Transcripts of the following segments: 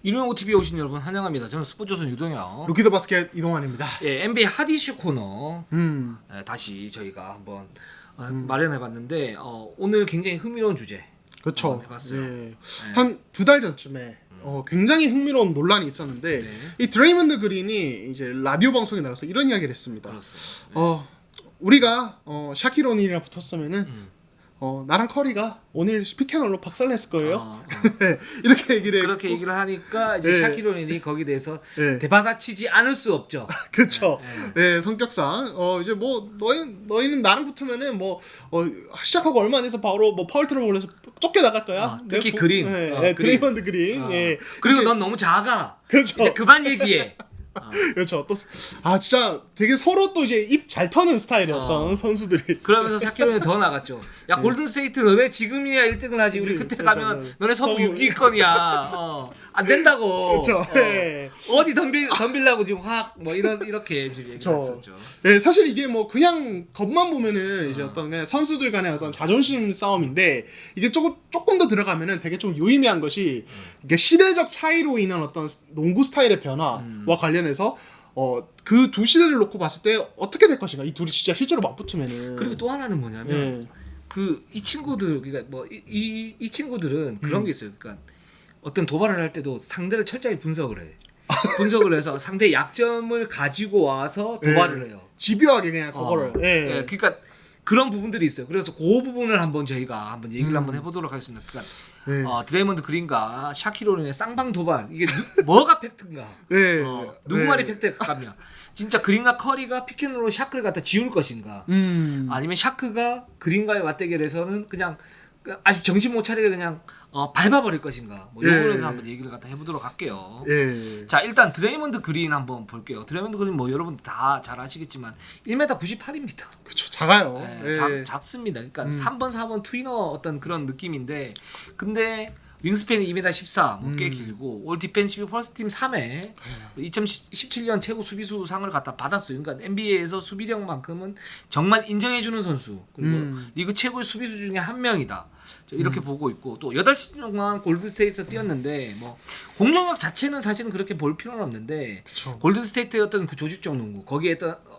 일용고 TV에 오신 여러분 환영합니다. 저는 스포츠조선 유동혁. 루키더 바스켓 이동환입니다. 예, NBA 핫 이슈 코너 다시 저희가 한번 마련해봤는데 오늘 굉장히 흥미로운 주제. 그렇죠. 해봤어요. 네. 네. 한 2달 전쯤에 굉장히 흥미로운 논란이 있었는데 네. 이 드레이먼드 그린이 이제 라디오 방송에 나가서 이런 이야기를 했습니다. 그렇습니다. 우리가 샤킬 오닐이랑 붙었으면은 나랑 커리가 오늘 피켓롤로 박살냈을 거예요. 이렇게 얘기를 그렇게 얘기를 하니까 이제 네. 샤킬 오닐이 거기에 대해서 네. 대받아치지 않을 수 없죠. 그렇죠. 네, 성격상 이제 뭐 너희는 나랑 붙으면은 뭐 시작하고 얼마 안 돼서 바로 뭐 파울 트러블 해서 쫓겨 나갈 거야. 특히 그린. 네, 드레이먼드 그린. 예. 그리고 이렇게- 넌 너무 작아. 그렇죠. 이제 그만 얘기해. 그렇죠. 또 진짜 되게 서로 또 이제 입 잘 터는 스타일이었던 선수들이. 그러면서 샤킬 오닐이 더 나갔죠. 야 골든 스테이트 너네 지금이야 1등을 하지. 우리 그때 가면 너네 서부 6위권이야. 안 된다고. 그렇죠. 네. 어디 덤빌라고 지금 확 뭐 이렇게 지금 얘기했었죠. 네, 사실 이게 뭐 그냥 겉만 보면은 이제 어떤 그냥 선수들 간의 어떤 자존심 싸움인데 이게 조금 더 들어가면은 되게 좀 유의미한 것이 이게 시대적 차이로 인한 어떤 농구 스타일의 변화와 관련해서 그 두 시대를 놓고 봤을 때 어떻게 될 것인가. 이 둘이 진짜 실제로 맞붙으면은. 그리고 또 하나는 뭐냐면 네. 이 친구들 그러니까 뭐 이 친구들은 그런 게 있어요. 그러니까 어떤 도발을 할 때도 상대를 철저히 분석을 해. 분석을 해서 상대의 약점을 가지고 와서 도발을 해요. 집요하게 그냥 그거를. 예. 그러니까 그런 부분들이 있어요. 그래서 그 부분을 한번 저희가 한번 얘기를 한번 해보도록 하겠습니다. 그러니까 드레이먼드 그린과 샤킬 오닐의 쌍방 도발 이게 뭐가 팩트인가? 네. 누구 말이 팩트에 가깝냐? 진짜 그린과 커리가 피켄롤로 샤크를 갖다 지울 것인가? 아니면 샤크가 그린과의 맞대결에서는 그냥 아주 정신 못 차리게 그냥 밟아버릴 것인가? 뭐 이런 거에서 한번 얘기를 갖다 해보도록 할게요. 예. 자 일단 드레이먼드 그린 한번 볼게요. 드레이먼드 그린 뭐 여러분 다 잘 아시겠지만 1m 98입니다. 그렇죠. 작아요. 네, 예. 작습니다. 그러니까 3번 4번 트위너 어떤 그런 느낌인데 근데 윙스팬이 2m 14, 뭐 꽤 길고 올 디펜시브 퍼스트팀 3회 2017년 최고 수비수 상을 갖다 받았어요. 그러니까 NBA에서 수비력만큼은 정말 인정해주는 선수 그리고 리그 최고의 수비수 중에 한 명이다. 이렇게 보고 있고 또 8시즌 동안 골든스테이트에서 뛰었는데 뭐 공격력 자체는 사실은 그렇게 볼 필요는 없는데 그쵸. 골든스테이트의 어떤 그 조직적 농구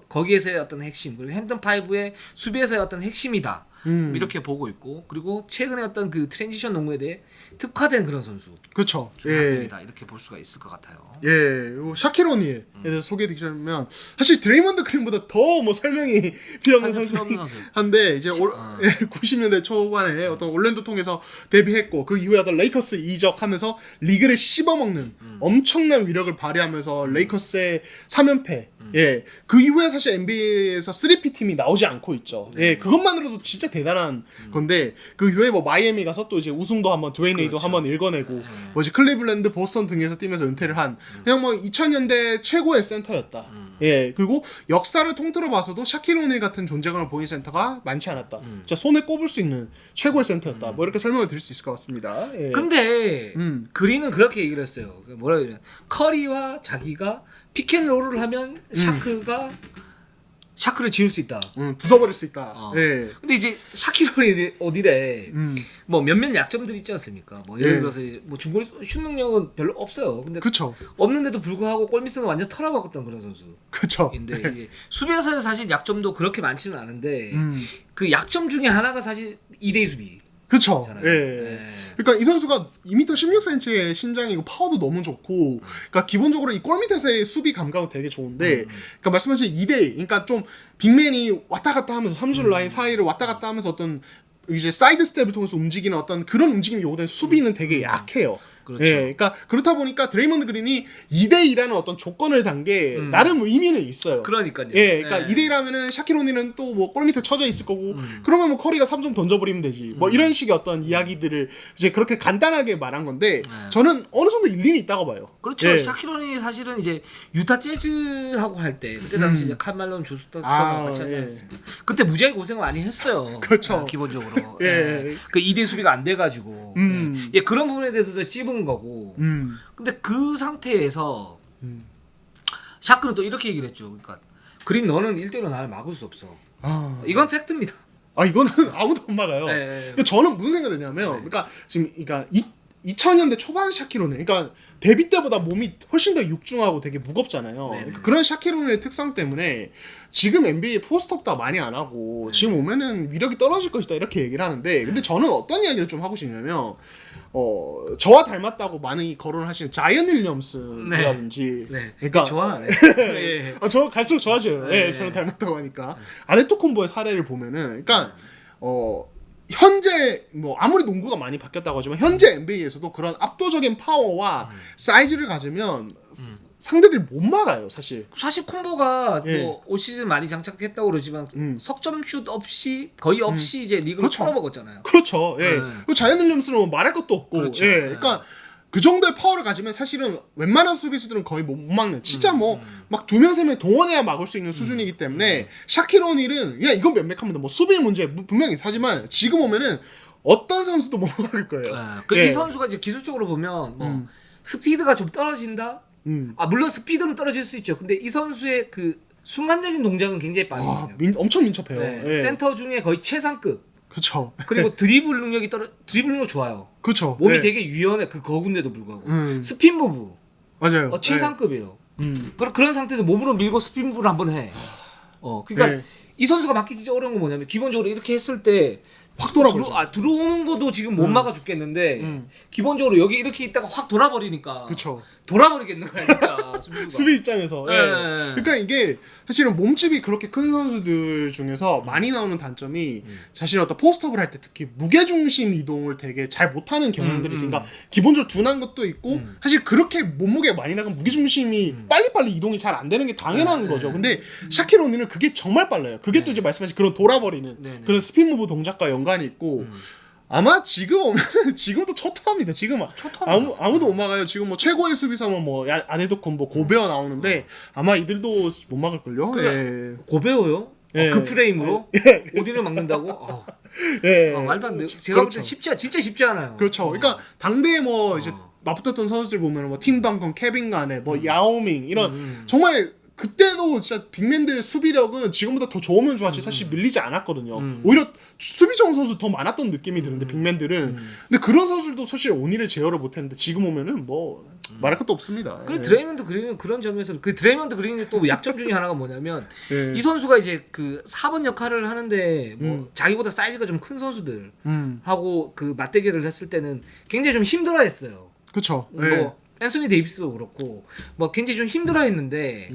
거기에서의 어떤 핵심 그리고 햄튼 파이브의 수비에서의 어떤 핵심이다. 이렇게 보고 있고 그리고 최근에 어떤 그 트랜지션 농구에 대해 특화된 그런 선수 그렇죠. 중에 한 명이다 이렇게 볼 수가 있을 것 같아요. 예, 샤킬 오닐에 대해서 소개해드리자면 사실 드레이먼드 그린보다 더 뭐 설명이 필요 없는 사실 선수 필요 없는 선수. 한데 이제 90년대 초반에 어떤 올랜도 통해서 데뷔했고 그 이후에 어떤 레이커스 이적하면서 리그를 씹어먹는 엄청난 위력을 발휘하면서 레이커스의 3연패. 예, 그 이후에 사실 NBA에서 3P 팀이 나오지 않고 있죠. 예, 그것만으로도 진짜 대단한 건데 그 이후에 뭐 마이애미 가서 또 이제 우승도 한번 드웨인 웨이도 한번 읽어내고 뭐 이제 클리블랜드, 보스턴 등에서 뛰면서 은퇴를 한 그냥 뭐 2000년대 최고의 센터였다. 예, 그리고 역사를 통틀어 봐서도 샤킬 오닐 같은 존재감을 보인 센터가 많지 않았다. 진짜 손에 꼽을 수 있는 최고의 센터였다. 뭐 이렇게 설명을 드릴 수 있을 것 같습니다. 예. 근데 그린은 그렇게 얘기를 했어요. 뭐라 그러냐 커리와 자기가 피켄롤을 하면 샤크를 지울 수 있다. 부숴버릴 수 있다. 예. 근데 이제 샤킬 오닐에 뭐 몇몇 약점들이 있지 않습니까? 뭐 예를 들어서 뭐 중거리 슛 능력은 별로 없어요. 근데 그쵸. 없는데도 불구하고 골밑은 완전 털어먹었던 그런 선수인데 그쵸. 이게 수비에서는 사실 약점도 그렇게 많지는 않은데 그 약점 중에 하나가 사실 2대2 수비. 그쵸. 예. 예. 그러니까 이 선수가 2m 16cm의 신장이고 파워도 너무 좋고, 그러니까 기본적으로 이 골 밑에서의 수비 감각은 되게 좋은데, 그러니까 말씀하신 2대2, 그러니까 좀 빅맨이 왔다 갔다 하면서 3줄 라인 사이를 왔다 갔다 하면서 어떤 이제 사이드 스텝을 통해서 움직이는 어떤 그런 움직임이 요구된 수비는 되게 약해요. 그렇죠. 예, 그러니까 그렇다 보니까 드레이먼드 그린이 2대2라는 어떤 조건을 단 게 나름 의미는 있어요. 그러니까요. 예, 그러니까 2대1하면은 샤킬 오닐은 또 뭐 골 밑에 쳐져 있을 거고, 그러면 뭐 커리가 3점 던져버리면 되지. 뭐 이런 식의 어떤 이야기들을 이제 그렇게 간단하게 말한 건데, 저는 어느 정도 일리는 있다고 봐요. 그렇죠. 예. 샤킬 오닐이 사실은 이제 유타 재즈하고 할 때 그때 당시 이제 칼말론 조스타랑 같이 하지 예. 않았습니까? 그때 무지하게 고생을 많이 했어요. 그렇죠. 기본적으로. 예. 그 2대 수비가 안 돼가지고 예, 그런 부분에 대해서도 찝은 거고. 근데 그 상태에서 샤크는 또 이렇게 얘기를 했죠. 그러니까 그린 너는 1대1로 나를 막을 수 없어. 이건 팩트입니다. 이거는 아무도 못 막아요. 네. 그러니까 저는 무슨 생각이 드냐면, 그러니까 지금 그러니까 2000년대 초반 샤키로는 그러니까 데뷔 때보다 몸이 훨씬 더 육중하고 되게 무겁잖아요. 네네. 그러니까 그런 샤키로는의 특성 때문에 지금 NBA 포스트업도 많이 안 하고 지금 오면은 위력이 떨어질 것이다 이렇게 얘기를 하는데 근데 저는 어떤 이야기를 좀 하고 싶냐면 저와 닮았다고 많이 거론을 하시는 자이언 윌리엄슨이라든지 네. 그러니까 좋아하네. 예. 저 갈수록 좋아져요. 네. 예, 저는 닮았다고 하니까 아데토쿤보의 사례를 보면은 그러니까 현재 뭐 아무리 농구가 많이 바뀌었다고 하지만 현재 NBA에서도 그런 압도적인 파워와 사이즈를 가지면 상대들이 못 막아요, 사실. 사실 콤보가 예. 뭐 올 시즌 많이 장착했다고 그러지만 석점슛 없이 거의 없이 이제 리그를 그렇죠. 털어먹었잖아요. 그렇죠. 예. 네. 그리고 자이언 윌리엄스는 뭐 말할 것도 없고. 그렇죠. 예. 네. 그러니까 그 정도의 파워를 가지면 사실은 웬만한 수비수들은 거의 못 막는 진짜 뭐 막 2명 3명 동원해야 막을 수 있는 수준이기 때문에 샤킬 오닐은 그냥 이건 명백합니다. 뭐 수비 문제 분명히 하지만 지금 오면은 어떤 선수도 못 막을 거예요. 그 예. 이 선수가 이제 기술적으로 보면 뭐 스피드가 좀 떨어진다. 물론 스피드는 떨어질 수 있죠. 근데 이 선수의 그 순간적인 동작은 굉장히 빠르거든요. 엄청 민첩해요. 네. 예. 센터 중에 거의 최상급. 그렇죠. 그리고 드리블 능력이 드리블 능력 좋아요. 그렇죠. 몸이 예. 되게 유연해. 그 거군데도 불구하고 스핀 무브 맞아요. 최상급이에요. 그런 상태에서 몸으로 밀고 스핀 무브를 한번 해. 그러니까 예. 이 선수가 막기 진짜 어려운 건 뭐냐면 기본적으로 이렇게 했을 때 확 돌아버리죠. 들어오는 것도 지금 못 막아 죽겠는데 기본적으로 여기 이렇게 있다가 확 돌아버리니까 그렇죠. 돌아버리겠는 거야 진짜 수비수가. 수비 입장에서. 예. 네. 그러니까 이게 사실은 몸집이 그렇게 큰 선수들 중에서 많이 나오는 단점이 자신의 어떤 포스트업을 할 때 특히 무게중심 이동을 되게 잘 못하는 경향들이 있으니까 기본적으로 둔한 것도 있고 사실 그렇게 몸무게가 많이 나가면 무게중심이 빨리빨리 이동이 잘 안 되는 게 당연한 거죠. 근데 샤킬 오닐은 그게 정말 빨라요. 그게 또 이제 말씀하신 그런 돌아버리는 네네. 그런 스핀 무브 동작과 연관이 있고 아마 지금 오면 지금도 초토합니다. 지금 초토합니다. 아무도 못 막아요. 지금 뭐 최고의 수비수면 뭐 아데토쿤보 고베어 나오는데 아마 이들도 못 막을 걸요. 예. 고배워요? 예. 그 프레임으로 오디를 막는다고? 예. 말도 안 돼. 제가 볼 때 그렇죠. 진짜 쉽지 않아요. 그렇죠. 그러니까 당대에 뭐 이제 맞붙었던 선수들 보면 뭐 팀 덩컨, 케빈 가네, 뭐 야오밍 이런 정말 그때도 진짜 빅맨들의 수비력은 지금보다 더 좋으면 좋았지 사실 밀리지 않았거든요. 오히려 수비 좋은 선수 더 많았던 느낌이 드는데 빅맨들은 근데 그런 선수들도 사실 오닐을 제어를 못했는데 지금 오면은 뭐 말할 것도 없습니다. 그 예. 드레이먼드 그린은 그런 점에서 그 드레이먼드 그린의 또 약점 중에 하나가 뭐냐면 예. 이 선수가 이제 그 4번 역할을 하는데 뭐 자기보다 사이즈가 좀 큰 선수들 하고 그 맞대결을 했을 때는 굉장히 좀 힘들어했어요. 그렇죠. 뭐 앤소니 데이비스도 그렇고 뭐 굉장히 좀 힘들어했는데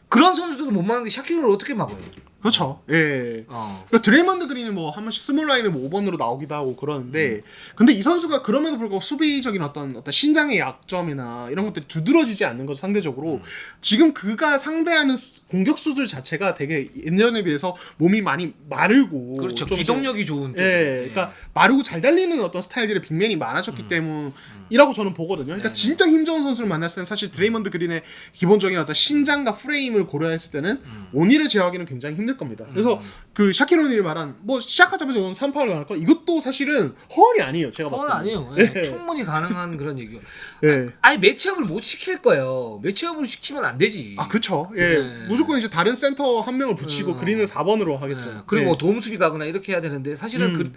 그런 선수들도 못 막는데 샤키로를 어떻게 막아요? 그렇죠. 예. 그러니까 드레이먼드 그린이 뭐 한 번씩 스몰 라인에 뭐 5번으로 나오기도 하고 그러는데 근데 이 선수가 그럼에도 불구하고 수비적인 어떤 신장의 약점이나 이런 것들이 두드러지지 않는 거죠 상대적으로 지금 그가 상대하는 공격수들 자체가 되게 예전에 비해서 몸이 많이 마르고 그렇죠. 좀 기동력이 좋은 쪽. 예, 그러니까 마르고 잘 달리는 어떤 스타일들의 빅맨이 많아졌기 때문이라고 저는 보거든요. 그러니까 진짜 힘 좋은 선수를 만났을 때는 사실 드레이먼드 그린의 기본적인 어떤 신장과 프레임을 고려했을 때는 오닐을 제어하기는 굉장히 힘들 겁니다. 그래서 그 샤킬 오닐이 말한 뭐 시작하자마자 너는 3파울을 할 거 이것도 사실은 허언이 아니에요. 제가 봤을 그건 때는. 아니에요. 예. 충분히 가능한 그런 얘기요. 예. 아예 매치업을 못 시킬 거예요. 매치업을 시키면 안 되지. 아, 그쵸. 예. 네. 무조건 이제 다른 센터 한 명을 붙이고 그린을 4번으로 하겠죠. 네. 그리고 예. 뭐 도움 수비 가거나 이렇게 해야 되는데 사실은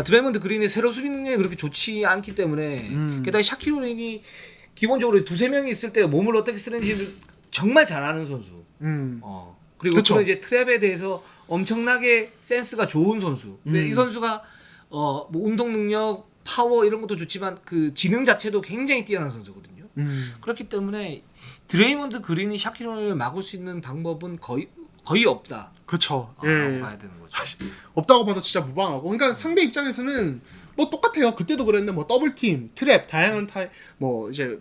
드레이먼드 그린의 세로 수비 능력이 그렇게 좋지 않기 때문에 게다가 샤키로닌이 기본적으로 두세 명이 있을 때 몸을 어떻게 쓰는지를 정말 잘 아는 선수. 그리고 그쵸. 그런 이제 트랩에 대해서 엄청나게 센스가 좋은 선수. 근데 이 선수가 뭐 운동 능력, 파워 이런 것도 좋지만 그 지능 자체도 굉장히 뛰어난 선수거든요. 그렇기 때문에 드레이먼드 그린이 샤키로를 막을 수 있는 방법은 거의 없다. 그쵸. 예. 봐야 되는 거죠. 없다고 봐도 진짜 무방하고. 그러니까 상대 입장에서는 뭐 똑같아요. 그때도 그랬는데 뭐 더블팀, 트랩, 다양한 뭐 이제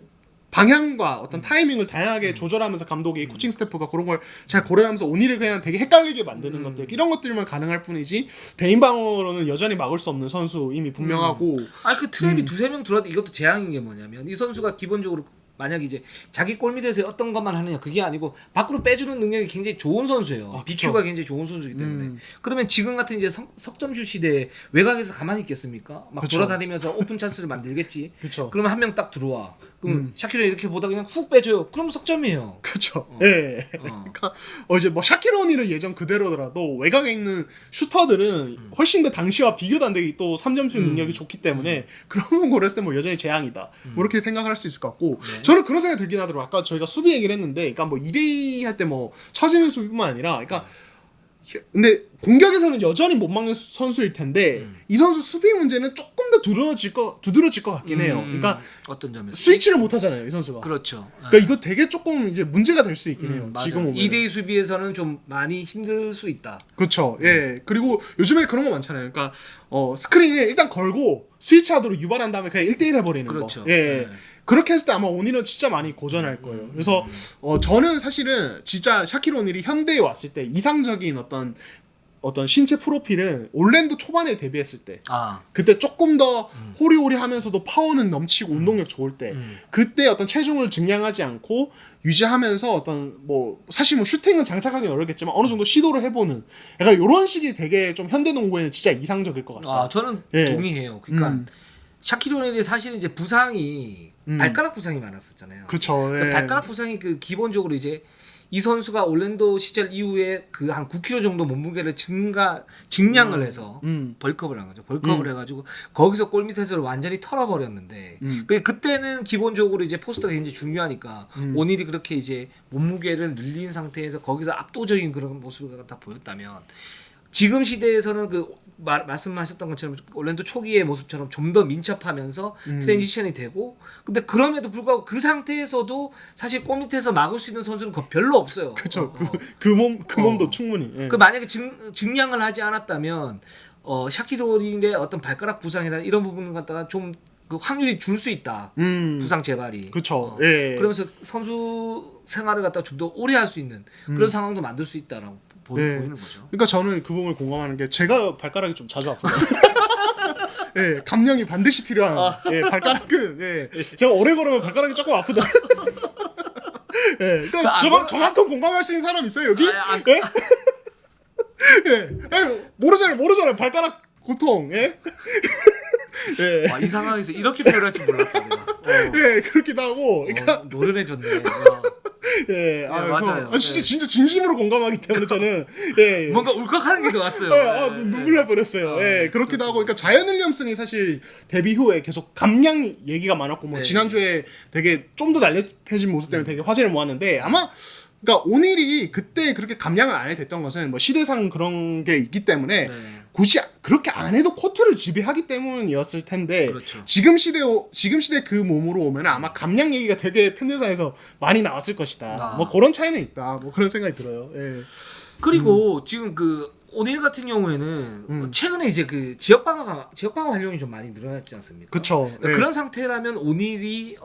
방향과 어떤 타이밍을 다양하게 조절하면서 감독이 코칭 스태프가 그런 걸 잘 고려하면서 오닐을 그냥 되게 헷갈리게 만드는 것들 이런 것들만 가능할 뿐이지 개인 방어로는 여전히 막을 수 없는 선수 이미 분명하고 아니 그 트랩이 두세 명 들어왔는데 이것도 재앙인 게 뭐냐면 이 선수가 기본적으로 만약에 이제 자기 골 밑에서 어떤 것만 하느냐 그게 아니고 밖으로 빼주는 능력이 굉장히 좋은 선수예요. 아, BQ가 굉장히 좋은 선수이기 때문에. 그러면 지금 같은 이제 석점슛 시대에 외곽에서 가만히 있겠습니까? 막 그쵸. 돌아다니면서 오픈 찬스를 만들겠지. 그쵸. 그러면 한 명 딱 들어와. 그럼 샤키로 이렇게 보다 그냥 훅 빼줘요. 그럼 석점이에요. 그렇죠. 예. 그러니까 이제 뭐 샤키로니를 예전 그대로더라도 외곽에 있는 슈터들은 훨씬 더 당시와 비교도 안 되게 또 3점슛 능력이 좋기 때문에 그런 거 고렸을 때 뭐 여전히 재앙이다. 뭐 이렇게 생각할 수 있을 것 같고 네. 저는 그런 생각이 들긴 하더라고요. 아까 저희가 수비 얘기를 했는데 그러니까 뭐 2대2 할 때 뭐 처지는 수비뿐만 아니라 그러니까 근데 공격에서는 여전히 못 막는 선수일 텐데 이 선수 수비 문제는 조금 더 두드러질 것 같긴 해요. 그러니까 어떤 점에서 스위치를 못 하잖아요, 이 선수가. 그렇죠. 그러니까 이거 되게 조금 이제 문제가 될 수 있긴 해요. 맞아. 지금 보면. 2대2 수비에서는 좀 많이 힘들 수 있다. 그렇죠. 예. 그리고 요즘에 그런 거 많잖아요. 그러니까 스크린을 일단 걸고 스위치하도록 유발한 다음에 그냥 1대1 해버리는 그렇죠. 거. 예. 네. 그렇게 했을 때 아마 오닐은 진짜 많이 고전할 거예요. 그래서 저는 사실은 진짜 샤키로 오닐이 현대에 왔을 때 이상적인 어떤 신체 프로필은 올랜도 초반에 데뷔했을 때 아, 그때 조금 더 호리호리하면서도 파워는 넘치고 운동력 좋을 때 그때 어떤 체중을 증량하지 않고 유지하면서 어떤 뭐 사실 뭐 슈팅은 장착하기는 어렵겠지만 어느 정도 시도를 해보는 약간 이런 식이 되게 좀 현대 농구에는 진짜 이상적일 것 같다. 아 저는 예. 동의해요. 그러니까 샤키로닐이 사실 이제 부상이 발가락 부상이 많았었잖아요. 그쵸. 그 예. 발가락 부상이 그 기본적으로 이제 이 선수가 올랜도 시절 이후에 그 한 9kg 정도 몸무게를 증량을 해서 벌크업을 한 거죠. 벌크업을 해가지고 거기서 골 밑에서 완전히 털어버렸는데 그때는 기본적으로 이제 포스터가 굉장히 중요하니까 오닐이 그렇게 이제 몸무게를 늘린 상태에서 거기서 압도적인 그런 모습을 갖다 보였다면 지금 시대에서는 그 말씀하셨던 것처럼 올랜도 초기의 모습처럼 좀 더 민첩하면서 트랜지션이 되고 근데 그럼에도 불구하고 그 상태에서도 사실 골 밑에서 막을 수 있는 선수는 별로 없어요. 그쵸. 그 몸도 충분히. 예. 그 만약에 증량을 하지 않았다면 샤키로린의 어떤 발가락 부상이나 이런 부분을 갖다가 좀 그 확률이 줄 수 있다. 부상 재발이. 그쵸. 예. 그러면서 선수 생활을 갖다 좀 더 오래 할 수 있는 그런 상황도 만들 수 있다라고 보이는 거죠. 그러니까 저는 그 부분을 공감하는 게 제가 발가락이 좀 자주 아프거든요. 예, 감량이 반드시 필요한 예, 발가락은 예, 제가 오래 걸으면 발가락이 조금 아프다. 예, 그러니까 저만큼 공감할 수 있는 사람 있어요 여기? 예? 예, 아니, 모르잖아요 발가락 고통. 예? 예. 와, 이 상황에서 이렇게 표현할 줄 몰랐다 내가. 예, 그렇기도 하고, 그러니까 노련해졌네. 예, 맞아요. 진짜 진심으로 공감하기 때문에 저는 예, 뭔가 울컥하는 게 나왔어요. 눈물 날 뻔했어요. 예, 그렇기도 하고, 그러니까 자이언 윌리엄슨이 사실 데뷔 후에 계속 감량 얘기가 많았고, 뭐 네. 지난주에 되게 좀 더 날렵해진 모습 때문에 되게 화제를 모았는데 아마. 그러니까 오닐이 그때 그렇게 감량을 안 해도 됐던 것은 뭐 시대상 그런 게 있기 때문에 굳이 그렇게 안 해도 코트를 지배하기 때문이었을 텐데 그렇죠. 지금 시대 그 몸으로 오면 아마 감량 얘기가 되게 팬들 사이에서 많이 나왔을 것이다. 뭐 그런 차이는 있다. 뭐 그런 생각이 들어요. 예. 그리고 지금 그 오닐 같은 경우에는 최근에 이제 그 지역 방어 활용이 좀 많이 늘어났지 않습니까? 그렇죠. 그러니까 그런 상태라면 오닐이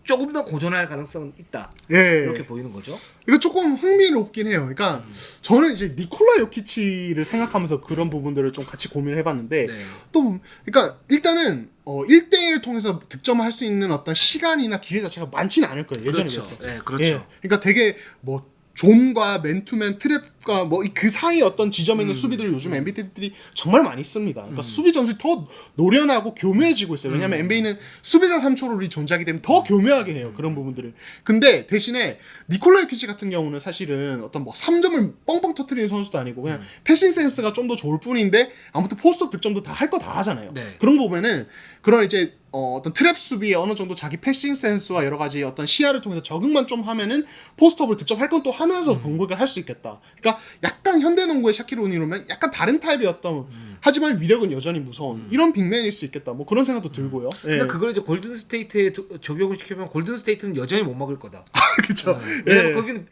조금 더 고전할 가능성은 있다. 예. 이렇게 보이는 거죠. 이거 조금 흥미롭긴 해요. 그러니까 저는 이제 니콜라 요키치를 생각하면서 그런 부분들을 좀 같이 고민을 해봤는데 네. 또 그러니까 일단은 1대1을 통해서 득점할 수 있는 어떤 시간이나 기회 자체가 많지는 않을 거예요. 예전에 그렇죠. 비해서. 네, 그렇죠. 예. 그러니까 되게 뭐 존과 맨투맨 트랩과 뭐 그 사이 어떤 지점에 있는 수비들을 요즘 NBA들이 정말 많이 씁니다. 그러니까 수비 전술이 더 노련하고 교묘해지고 있어요. 왜냐하면 NBA는 수비자 3초룰이 존재하기 때문에 더 교묘하게 해요. 그런 부분들을. 근데 대신에 니콜라 요키치 같은 경우는 사실은 어떤 뭐 3점을 뻥뻥 터트리는 선수도 아니고 그냥 패싱 센스가 좀 더 좋을 뿐인데 아무튼 포스트 득점도 다 할 거 다 하잖아요. 네. 그런 거 보면은 그런 이제 어떤 트랩 수비에 어느 정도 자기 패싱 센스와 여러 가지 어떤 시야를 통해서 적응만 좀 하면은 포스트업을 득점할 건 또 하면서 공격을 할 수 있겠다. 그러니까 약간 현대농구의 샤키로 오닐이면 약간 다른 타입의 어떤 하지만 위력은 여전히 무서운 이런 빅맨일 수 있겠다. 뭐 그런 생각도 들고요. 근데 예. 그걸 이제 골든 스테이트에 적용을 시키면 골든 스테이트는 여전히 못 막을 거다. 그렇죠. 왜냐면 예. 거기는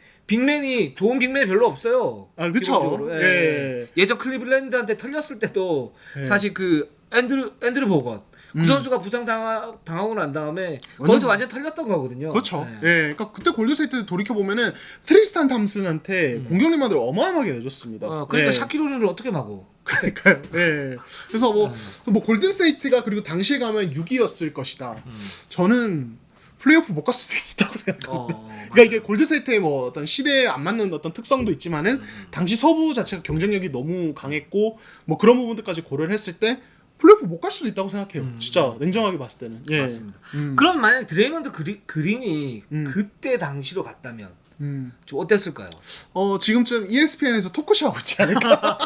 좋은 빅맨이 별로 없어요. 아, 그쵸. 기본적으로. 예. 예전 클리블랜드한테 털렸을 때도 사실 그 앤드류 보건 그 선수가 부상 당하고 난 다음에 거기서 완전 털렸던 거거든요. 그렇죠. 네. 예. 그러니까 그때 골든스테이트 돌이켜 보면은 트리스탄 탐슨한테 공격리마들을 어마어마하게 내줬습니다. 그러니까 예. 샤키로니를 어떻게 막어? 그러니까요. 예. 그래서 뭐 골든스테이트가 그리고 당시에 가면 6위였을 것이다. 저는 플레이오프 못 갈 수도 있다고 생각합니다. 그러니까 맞아요. 이게 골드스테이트의 뭐 어떤 시대에 안 맞는 어떤 특성도 있지만은 당시 서부 자체가 경쟁력이 너무 강했고 뭐 그런 부분들까지 고려를 했을 때 플레이오프 못 갈 수도 있다고 생각해요. 진짜 냉정하게 봤을 때는. 예. 맞습니다. 그럼 만약 드레이먼드 그린이 음. 그때 당시로 갔다면 음. 좀 어땠을까요? 지금쯤 ESPN에서 토크쇼 하고 있지 않을까?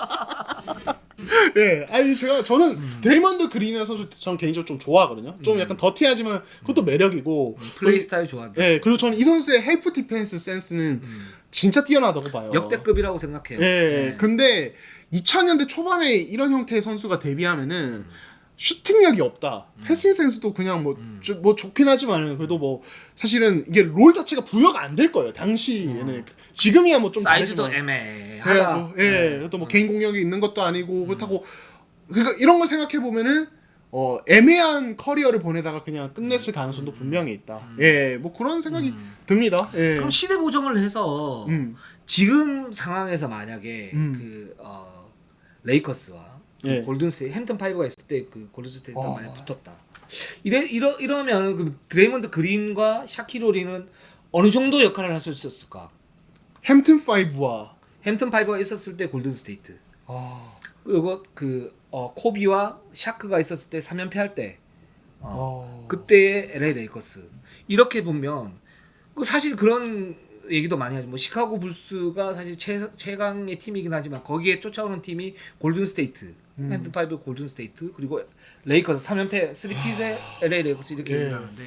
예, 아니 저는 드레이먼드 그린이라는 선수 저는 개인적으로 좀 좋아하거든요. 좀 약간 더티하지만 그것도 매력이고. 플레이 스타일 좋아한다. 예, 그리고 저는 이 선수의 헬프 디펜스 센스는 진짜 뛰어나다고 봐요. 역대급이라고 생각해요. 예, 네. 근데 2000년대 초반에 이런 형태의 선수가 데뷔하면은 슈팅력이 없다. 패싱 센스도 그냥 뭐 좋긴 하지만 그래도 뭐 사실은 이게 롤 자체가 부여가 안 될 거예요. 당시에는 지금이야 뭐 좀 사이즈도 다르지만. 애매하다. 뭐, 예, 또 뭐 개인 공격이 있는 것도 아니고 그렇다고 그러니까 이런 걸 생각해 보면은 애매한 커리어를 보내다가 그냥 끝냈을 가능성도 분명히 있다. 예, 뭐 그런 생각이 듭니다. 예. 그럼 시대 보정을 해서 지금 상황에서 만약에 레이커스와 예. 골든스테이트 햄튼 파이브가 있을 때 그 골든스테이트가 만약 붙었다. 이러면 그 드레이먼드 그린과 샤키로리는 어느 정도 역할을 할 수 있었을까? 햄튼 5와 햄튼 파이브가 있었을 때 골든스테이트. 그리고 코비와 샤크가 있었을 때 3연패 할 때 그때의 LA 레이커스. 이렇게 보면 사실 그런 얘기도 많이 하죠. 뭐 시카고 불스가 사실 최강의 팀이긴 하지만 거기에 쫓아오는 팀이 골든스테이트, 햄튼 파이브 골든스테이트 그리고 레이커스 3연패 3핏의 LA 레이커스 이렇게 얘기를 하는데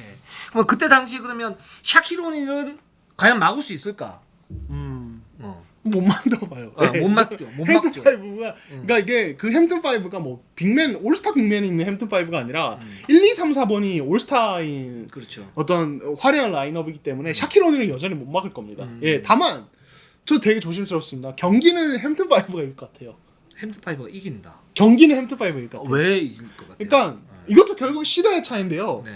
그럼 그때 당시 그러면 샤키로니는 과연 막을 수 있을까? 못 만들어봐요. 못 막죠. 못 햄튼 막죠. 5가 그러니까 이게 그 햄튼 5가 뭐 빅맨 올스타 빅맨이 있는 햄튼 5가 아니라 1, 2, 3, 4번이 올스타인 그렇죠. 어떤 화려한 라인업이기 때문에 샤키로니를 여전히 못 막을 겁니다. 예, 다만 저 되게 조심스럽습니다. 경기는 햄튼 5가 이길 것 같아요. 햄튼 파이브가 이긴다. 경기는 햄튼 5가 이길 것 같아요. 왜 이길 것 같아요? 그러니까 이것도 결국 시대의 차이인데요. 네.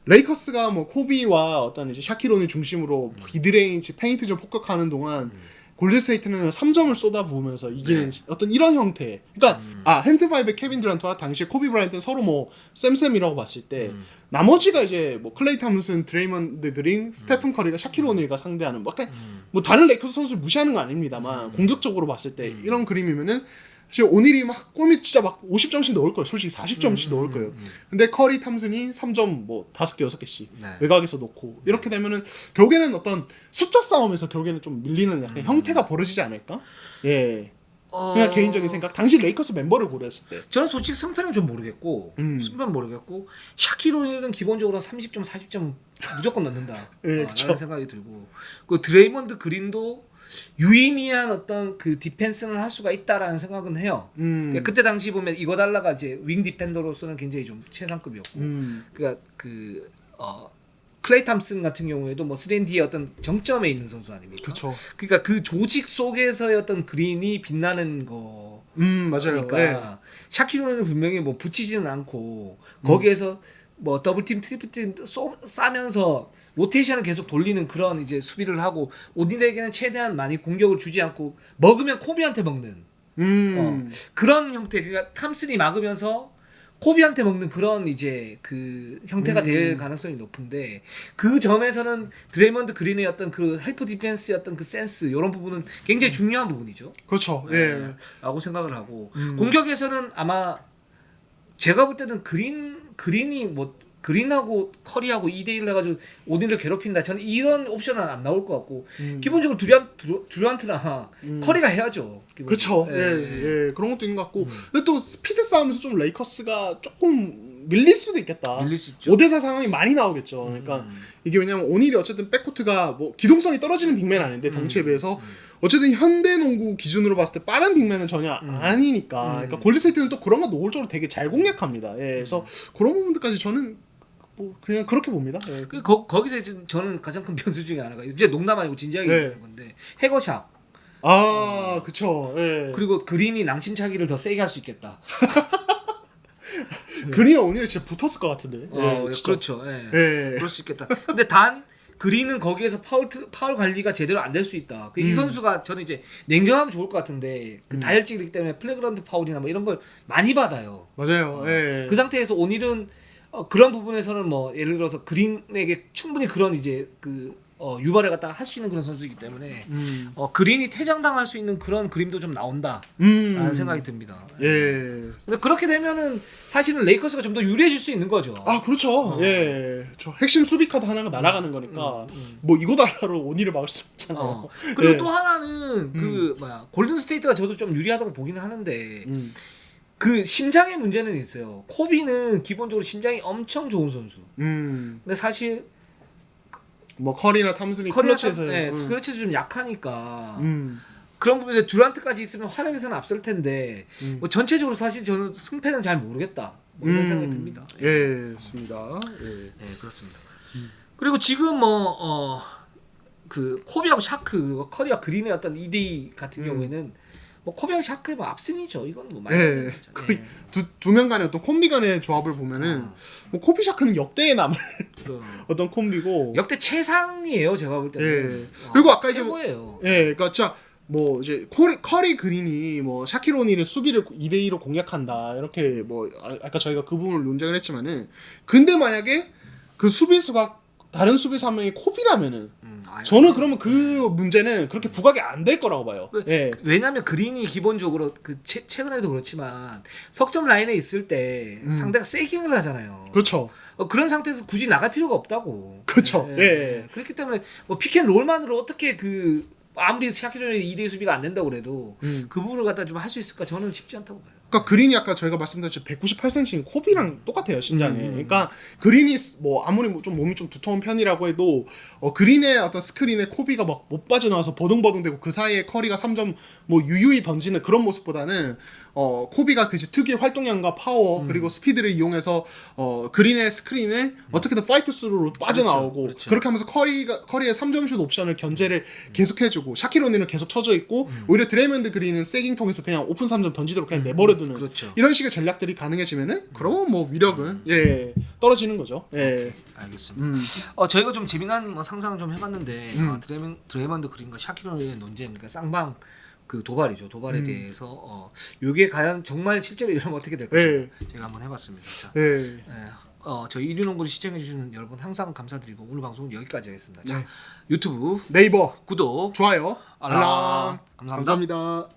레이커스가 뭐 코비와 어떤 이제 샤키로니 중심으로 미드레인지 페인트를 폭격하는 동안 골든스테이트는 3점을 쏟아부으면서 이기는 어떤 이런 형태. 그러니까 햄튼 5의 케빈 듀란트와 당시에 코비 브라이언트는 서로 뭐 쌤쌤이라고 봤을 때 나머지가 이제 뭐 클레이 탐슨, 드레이먼드 그린, 스테픈 커리가 샤킬 오닐과 상대하는 뭐 약간 뭐 다른 레이커스 선수를 무시하는 건 아닙니다만 공격적으로 봤을 때 이런 그림이면은 사실 오닐이 막 골밑 진짜 막 50점씩 넣을 거예요. 솔직히 40점씩 넣을 거예요. 근데 커리 탐슨이 3점 뭐 5개 6개씩 네. 외곽에서 놓고 이렇게 되면은 결국에는 어떤 숫자 싸움에서 결국에는 좀 밀리는 약간 형태가 벌어지지 않을까? 예. 그냥 개인적인 생각. 당시 레이커스 멤버를 고려했을 때. 저는 솔직히 승패는 좀 모르겠고 승패는 모르겠고 샤키로니는 기본적으로 30점 40점 무조건 넣는다. 예, 그쵸. 라는 생각이 들고 그 드레이먼드 그린도 유의미한 어떤 그 디펜스는 할 수가 있다라는 생각은 해요. 그러니까 그때 당시 보면 이거달라가 이제 윙 디펜더로서는 굉장히 좀 최상급이었고, 그러니까 클레이 탐슨 같은 경우에도 뭐 3&D의 어떤 정점에 있는 선수 아닙니까? 그렇죠. 그러니까 그 조직 속에서의 어떤 그린이 빛나는 거. 맞아요. 그러니까 예. 샤키로는 분명히 뭐 붙이지는 않고 거기에서 뭐 더블팀, 트리플팀 싸면서 로테이션을 계속 돌리는 그런 이제 수비를 하고 오딘에게는 최대한 많이 공격을 주지 않고 먹으면 코비한테 먹는 그런 형태. 그러니까 탐슨이 막으면서 코비한테 먹는 그런 이제 그 형태가 될 가능성이 높은데 그 점에서는 드레이먼드 그린의 어떤 그 헬프 디펜스의 어떤 그 센스 이런 부분은 굉장히 중요한 부분이죠. 그렇죠. 네, 예. 라고 생각을 하고 공격에서는 아마 제가 볼 때는 그린이 뭐 그린하고 커리하고 2대1 해가지고 오딘을 괴롭힌다. 저는 이런 옵션은 안 나올 것 같고 기본적으로 듀란트나 커리가 해야죠. 그렇죠. 예, 그런 것도 있는 것 같고. 근데 또 스피드 싸움에서 좀 레이커스가 조금 밀릴 수도 있겠다. 밀릴 수 있죠. 5대4 상황이 많이 나오겠죠. 그러니까 이게 왜냐면 오닐이 어쨌든 백코트가 뭐 기동성이 떨어지는 빅맨 아닌데 덩치에 비해서 어쨌든 현대 농구 기준으로 봤을 때 빠른 빅맨은 전혀 아니니까. 그러니까 골든스테이트는 또 그런 거 노골적으로 되게 잘 공략합니다. 예, 그래서 그런 부분들까지 저는 뭐 그냥 그렇게 봅니다. 예. 거기서 이제 저는 가장 큰 변수 중에 하나가 이제 농담 아니고 진지하게 얘기하는 건데 헤거샵 그쵸. 예. 그리고 그린이 낭심차기를 더 세게 할 수 있겠다. 그린이랑 오닐이 진짜 붙었을 것 같은데. 예, 진짜. 그렇죠. 예. 예. 그럴 수 있겠다. 근데 단 그린은 거기에서 파울 관리가 제대로 안 될 수 있다. 이 선수가 저는 이제 냉정하면 좋을 것 같은데 그 다혈질이기 때문에 플래그런트 파울이나 뭐 이런 걸 많이 받아요. 맞아요. 예. 그 상태에서 오닐은 그런 부분에서는 뭐 예를 들어서 그린에게 충분히 그런 이제 유발을 갖다가 할 수 있는 그런 선수이기 때문에 그린이 퇴장당할 수 있는 그런 그림도 좀 나온다라는 생각이 듭니다. 예. 근데 그렇게 되면은 사실은 레이커스가 좀 더 유리해질 수 있는 거죠. 아 그렇죠. 예. 저 핵심 수비 카드 하나가 날아가는 거니까 뭐 이거 달라로 오니를 막을 수 없잖아요. 그리고 예. 또 하나는 골든 스테이트가 저도 좀 유리하다고 보기는 하는데 그 심장의 문제는 있어요. 코비는 기본적으로 심장이 엄청 좋은 선수. 근데 사실 뭐 커리나 탐슨이 커리어 클러치에서 클러치도 좀 약하니까 그런 부분에서 듀란트까지 있으면 활약에서는 앞설 텐데 뭐 전체적으로 사실 저는 승패는 잘 모르겠다 뭐 이런 생각이 듭니다. 예, 맞습니다. 예. 네, 그렇습니다. 그리고 지금 그 코비하고 샤크, 커리와 그린의 어떤 2대2 같은 경우에는 뭐 코비하고 샤크의 뭐 압승이죠. 이건 뭐 말이 안 되는 거죠. 거의 두 명 간의 어떤 콤비 간의 조합을 보면은 뭐 코비 샤크는 역대에 남을 어떤 콤비고 역대 최상이에요. 제가 볼 때는. 예. 그리고 아까 이제 최고예요. 예, 그러니까 진짜 뭐 이제 커리 그린이 뭐 샤키로 오니를 수비를 2대2로 공략한다 이렇게 뭐 아까 저희가 그 부분을 논쟁을 했지만은 근데 만약에 그 수비수가 다른 수비수 한 명이 코비라면은 저는 그러면 그 문제는 그렇게 부각이 안 될 거라고 봐요. 예. 왜냐하면 그린이 기본적으로 최근에도 그렇지만 석점 라인에 있을 때 상대가 세깅을 하잖아요. 그렇죠. 그런 상태에서 굳이 나갈 필요가 없다고. 그렇죠. 예. 그렇기 때문에 뭐 피켄롤만으로 어떻게 아무리 샤키로의 2대 수비가 안 된다고 그래도 그 부분을 갖다 좀 할 수 있을까 저는 쉽지 않다고 봐요. 그러니까 그린이 아까 저희가 말씀드렸죠 198cm인 코비랑 똑같아요 신장이. 그러니까 그린이 뭐 아무리 좀 몸이 좀 두터운 편이라고 해도 그린의 어떤 스크린에 코비가 막 못 빠져나와서 버둥버둥대고 그 사이에 커리가 3점 뭐 유유히 던지는 그런 모습보다는 코비가 그 특유의 활동량과 파워 그리고 스피드를 이용해서 그린의 스크린을 어떻게든 파이트 스루로 빠져나오고 그렇죠. 그렇게 하면서 커리의 3점 슛 옵션을 견제를 계속해주고 샤키로니는 계속 쳐져 있고 오히려 드레이먼드 그린은 세깅 통해서 그냥 오픈 3점 던지도록 그냥 내버려두는 그렇죠. 이런 식의 전략들이 가능해지면은 그러면 뭐 위력은 떨어지는 거죠. 예. 알겠습니다. 저희가 좀 재미난 상상을 좀 해봤는데 드레이먼드 그린과 샤키로의 논쟁, 그러니까 쌍방 그 도발이죠. 도발에 대해서 이게 과연 정말 실제로 이러면 어떻게 될까 제가 한번 해봤습니다. 자, 저희 일류농구를 시청해주시는 여러분 항상 감사드리고 오늘 방송은 여기까지 하겠습니다. 자, 유튜브, 네이버, 구독, 좋아요, 알람 감사합니다. 감사합니다.